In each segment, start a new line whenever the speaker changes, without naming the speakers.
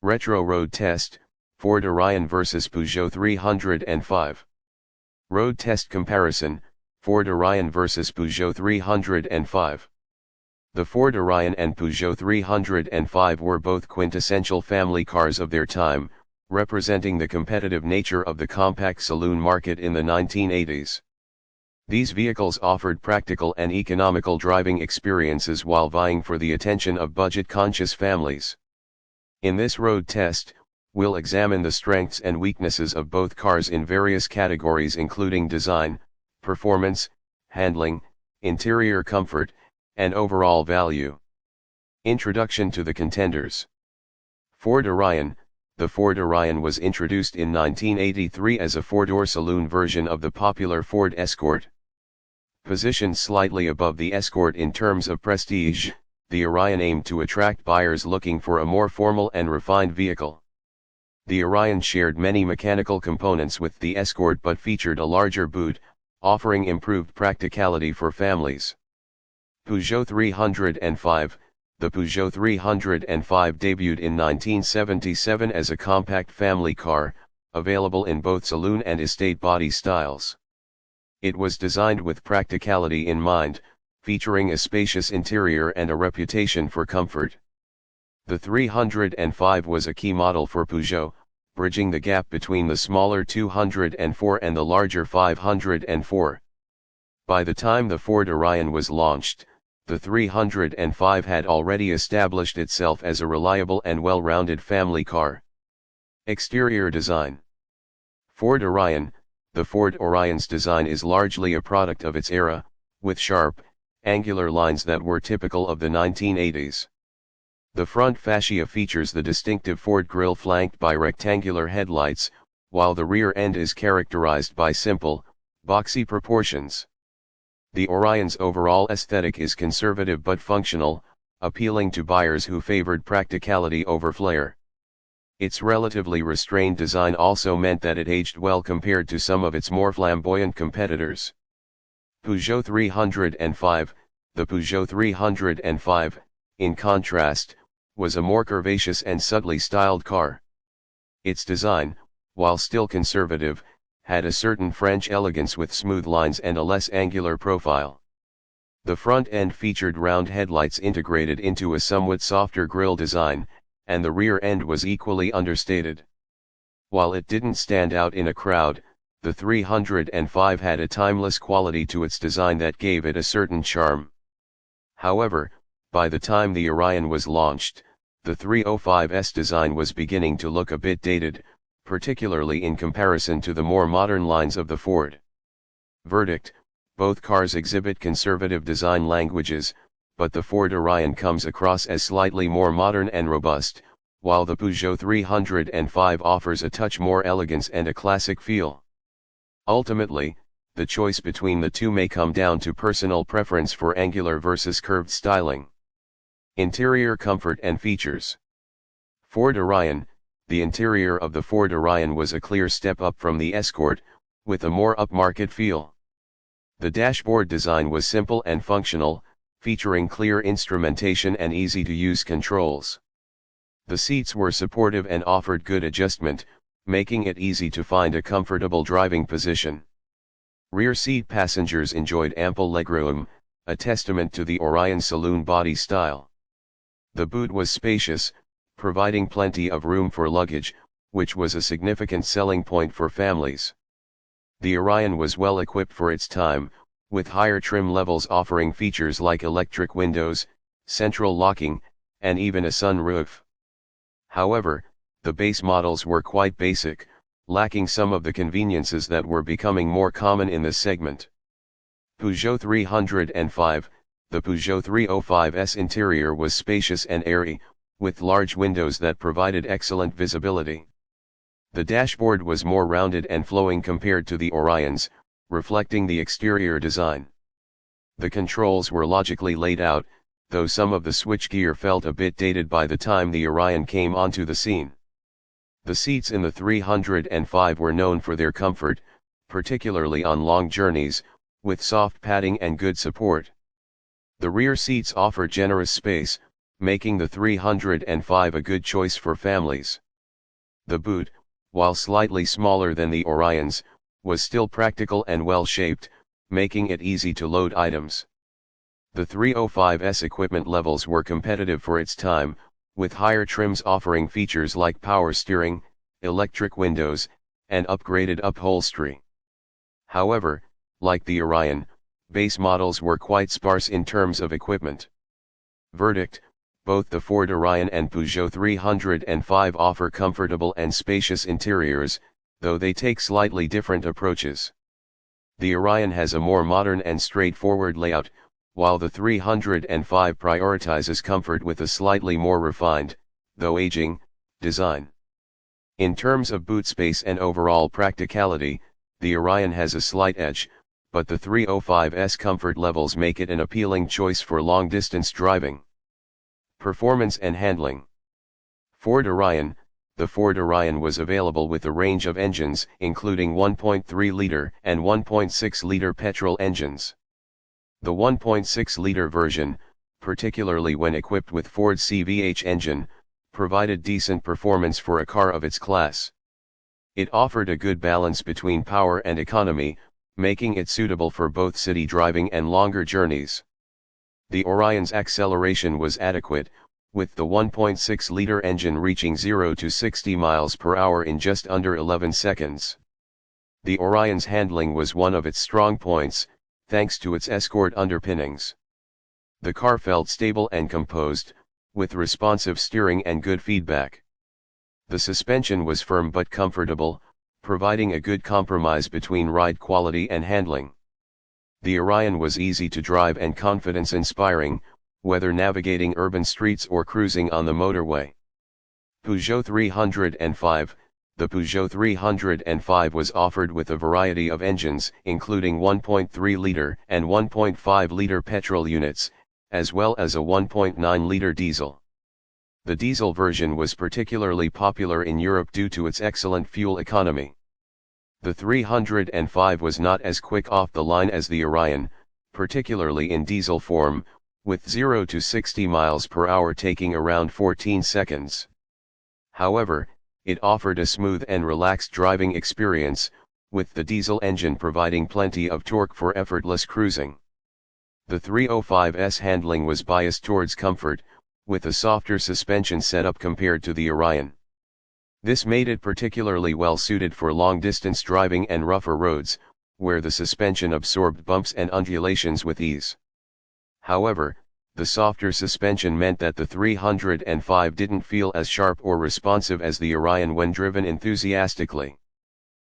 Retro Road Test, Ford Orion vs Peugeot 305. Road Test Comparison, Ford Orion vs Peugeot 305. The Ford Orion and Peugeot 305 were both quintessential family cars of their time, representing the competitive nature of the compact saloon market in the 1980s. These vehicles offered practical and economical driving experiences while vying for the attention of budget-conscious families. In this road test, we'll examine the strengths and weaknesses of both cars in various categories including design, performance, handling, interior comfort, and overall value. Introduction to the contenders. Ford Orion. The Ford Orion was introduced in 1983 as a four-door saloon version of the popular Ford Escort. Positioned slightly above the Escort in terms of prestige, the Orion aimed to attract buyers looking for a more formal and refined vehicle. The Orion shared many mechanical components with the Escort but featured a larger boot, offering improved practicality for families. Peugeot 305. The Peugeot 305 debuted in 1977 as a compact family car, available in both saloon and estate body styles. It was designed with practicality in mind, featuring a spacious interior and a reputation for comfort. The 305 was a key model for Peugeot, bridging the gap between the smaller 204 and the larger 504. By the time the Ford Orion was launched, the 305 had already established itself as a reliable and well-rounded family car. Exterior design. Ford Orion. The Ford Orion's design is largely a product of its era, with sharp, angular lines that were typical of the 1980s. The front fascia features the distinctive Ford grille flanked by rectangular headlights, while the rear end is characterized by simple, boxy proportions. The Orion's overall aesthetic is conservative but functional, appealing to buyers who favored practicality over flair. Its relatively restrained design also meant that it aged well compared to some of its more flamboyant competitors. Peugeot 305. The Peugeot 305, in contrast, was a more curvaceous and subtly styled car. Its design, while still conservative, had a certain French elegance with smooth lines and a less angular profile. The front end featured round headlights integrated into a somewhat softer grille design, and the rear end was equally understated. While it didn't stand out in a crowd, the 305 had a timeless quality to its design that gave it a certain charm. However, by the time the Orion was launched, the 305's design was beginning to look a bit dated, particularly in comparison to the more modern lines of the Ford. Verdict: both cars exhibit conservative design languages, but the Ford Orion comes across as slightly more modern and robust, while the Peugeot 305 offers a touch more elegance and a classic feel. Ultimately, the choice between the two may come down to personal preference for angular versus curved styling. Interior comfort and features. Ford Orion. The interior of the Ford Orion was a clear step up from the Escort, with a more upmarket feel. The dashboard design was simple and functional, featuring clear instrumentation and easy-to-use controls. The seats were supportive and offered good adjustment, making it easy to find a comfortable driving position. Rear seat passengers enjoyed ample legroom, a testament to the Orion saloon body style. The boot was spacious, providing plenty of room for luggage, which was a significant selling point for families. The Orion was well equipped for its time, with higher trim levels offering features like electric windows, central locking, and even a sunroof. However, the base models were quite basic, lacking some of the conveniences that were becoming more common in this segment. Peugeot 305. The Peugeot 305's interior was spacious and airy, with large windows that provided excellent visibility. The dashboard was more rounded and flowing compared to the Orion's, reflecting the exterior design. The controls were logically laid out, though some of the switchgear felt a bit dated by the time the Orion came onto the scene. The seats in the 305 were known for their comfort, particularly on long journeys, with soft padding and good support. The rear seats offer generous space, making the 305 a good choice for families. The boot, while slightly smaller than the Orion's, was still practical and well-shaped, making it easy to load items. The 305's equipment levels were competitive for its time, with higher trims offering features like power steering, electric windows, and upgraded upholstery. However, like the Orion, base models were quite sparse in terms of equipment. Verdict: both the Ford Orion and Peugeot 305 offer comfortable and spacious interiors, though they take slightly different approaches. The Orion has a more modern and straightforward layout, while the 305 prioritizes comfort with a slightly more refined, though aging, design. In terms of boot space and overall practicality, the Orion has a slight edge, but the 305's comfort levels make it an appealing choice for long-distance driving. Performance and handling. Ford Orion. The Ford Orion was available with a range of engines, including 1.3-liter and 1.6-liter petrol engines. The 1.6-liter version, particularly when equipped with Ford's CVH engine, provided decent performance for a car of its class. It offered a good balance between power and economy, making it suitable for both city driving and longer journeys. The Orion's acceleration was adequate, with the 1.6-liter engine reaching 0 to 60 miles per hour in just under 11 seconds. The Orion's handling was one of its strong points, thanks to its Escort underpinnings. The car felt stable and composed, with responsive steering and good feedback. The suspension was firm but comfortable, providing a good compromise between ride quality and handling. The Orion was easy to drive and confidence-inspiring, whether navigating urban streets or cruising on the motorway. Peugeot 305. The Peugeot 305 was offered with a variety of engines, including 1.3-liter and 1.5-liter petrol units, as well as a 1.9-liter diesel. The diesel version was particularly popular in Europe due to its excellent fuel economy. The 305 was not as quick off the line as the Orion, particularly in diesel form, with 0 to 60 miles per hour taking around 14 seconds. However, it offered a smooth and relaxed driving experience, with the diesel engine providing plenty of torque for effortless cruising. The 305's handling was biased towards comfort, with a softer suspension setup compared to the Orion. This made it particularly well suited for long-distance driving and rougher roads, where the suspension absorbed bumps and undulations with ease. However, the softer suspension meant that the 305 didn't feel as sharp or responsive as the Orion when driven enthusiastically.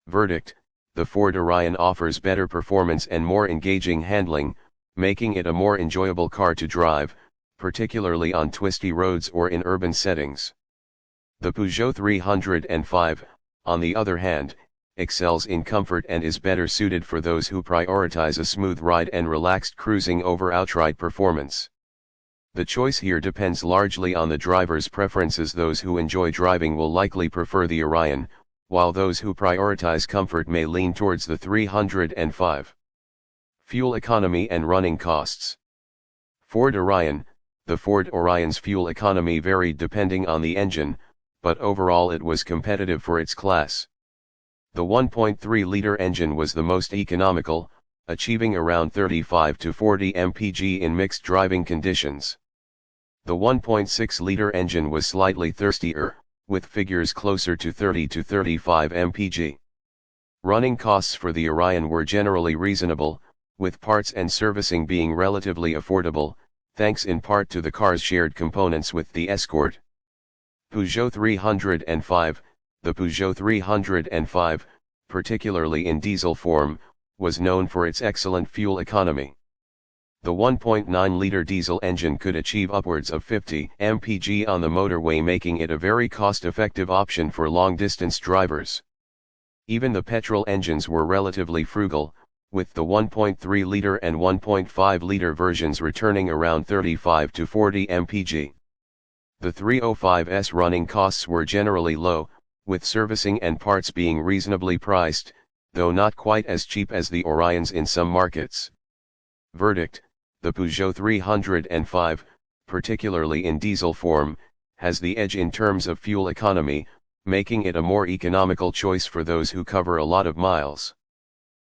Verdict: the Ford Orion offers better performance and more engaging handling, making it a more enjoyable car to drive, particularly on twisty roads or in urban settings. The Peugeot 305, on the other hand, excels in comfort and is better suited for those who prioritize a smooth ride and relaxed cruising over outright performance. The choice here depends largely on the driver's preferences. Those who enjoy driving will likely prefer the Orion, while those who prioritize comfort may lean towards the 305. Fuel economy and running costs. Ford Orion. The Ford Orion's fuel economy varied depending on the engine, but overall it was competitive for its class. The 1.3-liter engine was the most economical, achieving around 35 to 40 mpg in mixed driving conditions. The 1.6-liter engine was slightly thirstier, with figures closer to 30 to 35 mpg. Running costs for the Orion were generally reasonable, with parts and servicing being relatively affordable, thanks in part to the car's shared components with the Escort. Peugeot 305. The Peugeot 305, particularly in diesel form, was known for its excellent fuel economy. The 1.9-liter diesel engine could achieve upwards of 50 mpg on the motorway, making it a very cost-effective option for long-distance drivers. Even the petrol engines were relatively frugal, with the 1.3-liter and 1.5-liter versions returning around 35 to 40 mpg. The 305's running costs were generally low, with servicing and parts being reasonably priced, though not quite as cheap as the Orions in some markets. Verdict: the Peugeot 305, particularly in diesel form, has the edge in terms of fuel economy, making it a more economical choice for those who cover a lot of miles.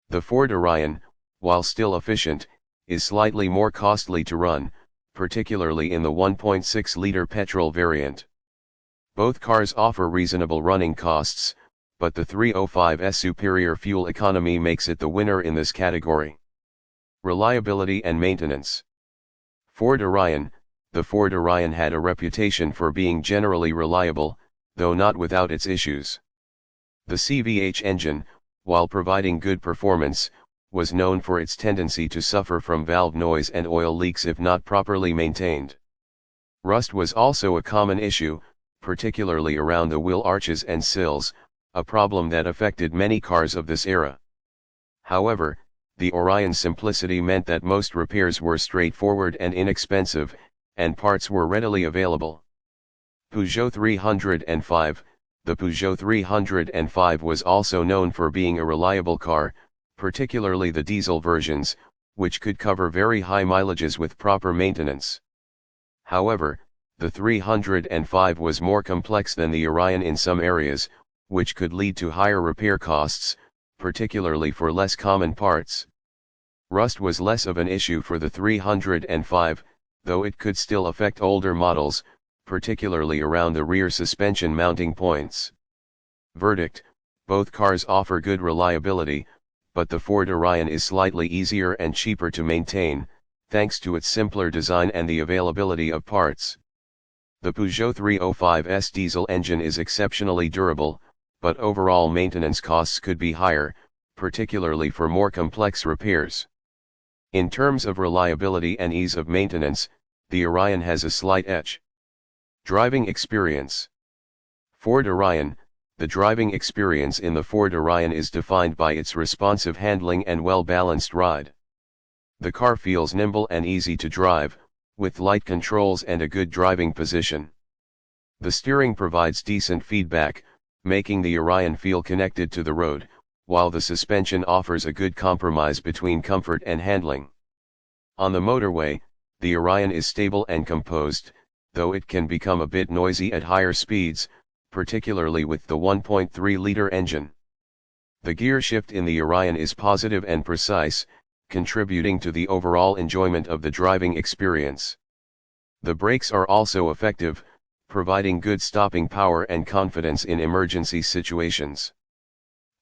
The Ford Orion, while still efficient, is slightly more costly to run, particularly in the 1.6-liter petrol variant. Both cars offer reasonable running costs, but the 305's superior fuel economy makes it the winner in this category. Reliability and maintenance. Ford Orion. The Ford Orion had a reputation for being generally reliable, though not without its issues. The CVH engine, while providing good performance, was known for its tendency to suffer from valve noise and oil leaks if not properly maintained. Rust was also a common issue, particularly around the wheel arches and sills, a problem that affected many cars of this era. However, the Orion's simplicity meant that most repairs were straightforward and inexpensive, and parts were readily available. Peugeot 305. The Peugeot 305 was also known for being a reliable car, particularly the diesel versions, which could cover very high mileages with proper maintenance. However, the 305 was more complex than the Orion in some areas, which could lead to higher repair costs, particularly for less common parts. Rust was less of an issue for the 305, though it could still affect older models, particularly around the rear suspension mounting points. Verdict: both cars offer good reliability, but the Ford Orion is slightly easier and cheaper to maintain, thanks to its simpler design and the availability of parts. The Peugeot 305's diesel engine is exceptionally durable, but overall maintenance costs could be higher, particularly for more complex repairs. In terms of reliability and ease of maintenance, the Orion has a slight edge. Driving experience. Ford Orion. The driving experience in the Ford Orion is defined by its responsive handling and well-balanced ride. The car feels nimble and easy to drive, with light controls and a good driving position. The steering provides decent feedback, making the Orion feel connected to the road, while the suspension offers a good compromise between comfort and handling. On the motorway, the Orion is stable and composed, though it can become a bit noisy at higher speeds, particularly with the 1.3-liter engine. The gear shift in the Orion is positive and precise, contributing to the overall enjoyment of the driving experience. The brakes are also effective, providing good stopping power and confidence in emergency situations.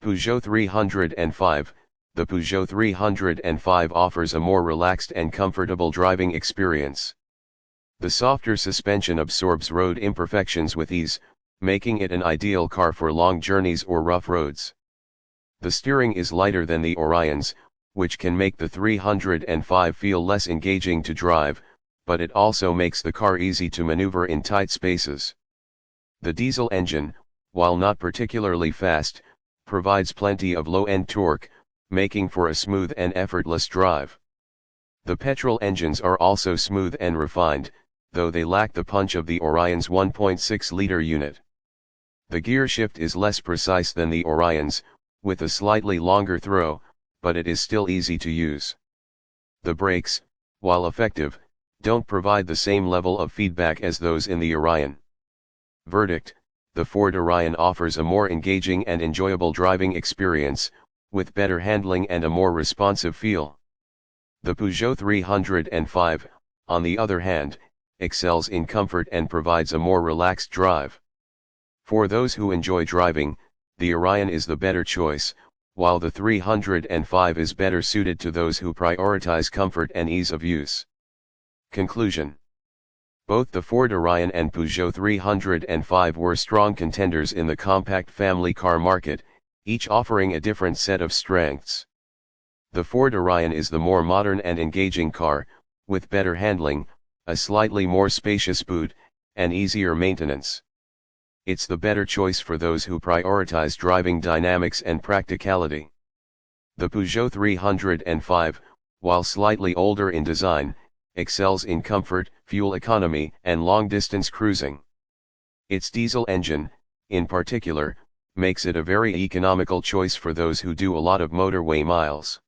Peugeot 305. The Peugeot 305 offers a more relaxed and comfortable driving experience. The softer suspension absorbs road imperfections with ease, making it an ideal car for long journeys or rough roads. The steering is lighter than the Orion's, which can make the 305 feel less engaging to drive, but it also makes the car easy to maneuver in tight spaces. The diesel engine, while not particularly fast, provides plenty of low-end torque, making for a smooth and effortless drive. The petrol engines are also smooth and refined, though they lack the punch of the Orion's 1.6-liter unit. The gear shift is less precise than the Orion's, with a slightly longer throw, but it is still easy to use. The brakes, while effective, don't provide the same level of feedback as those in the Orion. Verdict: the Ford Orion offers a more engaging and enjoyable driving experience, with better handling and a more responsive feel. The Peugeot 305, on the other hand, excels in comfort and provides a more relaxed drive. For those who enjoy driving, the Orion is the better choice, while the 305 is better suited to those who prioritize comfort and ease of use. Conclusion: both the Ford Orion and Peugeot 305 were strong contenders in the compact family car market, each offering a different set of strengths. The Ford Orion is the more modern and engaging car, with better handling, a slightly more spacious boot, and easier maintenance. It's the better choice for those who prioritize driving dynamics and practicality. The Peugeot 305, while slightly older in design, excels in comfort, fuel economy, and long-distance cruising. Its diesel engine, in particular, makes it a very economical choice for those who do a lot of motorway miles.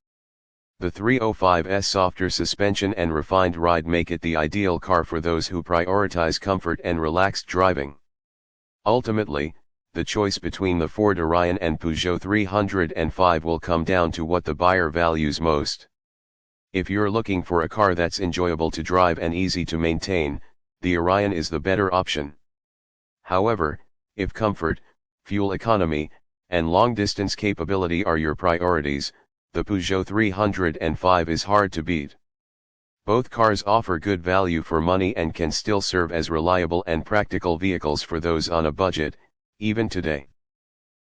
The 305's softer suspension and refined ride make it the ideal car for those who prioritize comfort and relaxed driving. Ultimately, the choice between the Ford Orion and Peugeot 305 will come down to what the buyer values most. If you're looking for a car that's enjoyable to drive and easy to maintain, the Orion is the better option. However, if comfort, fuel economy, and long-distance capability are your priorities, the Peugeot 305 is hard to beat. Both cars offer good value for money and can still serve as reliable and practical vehicles for those on a budget, even today.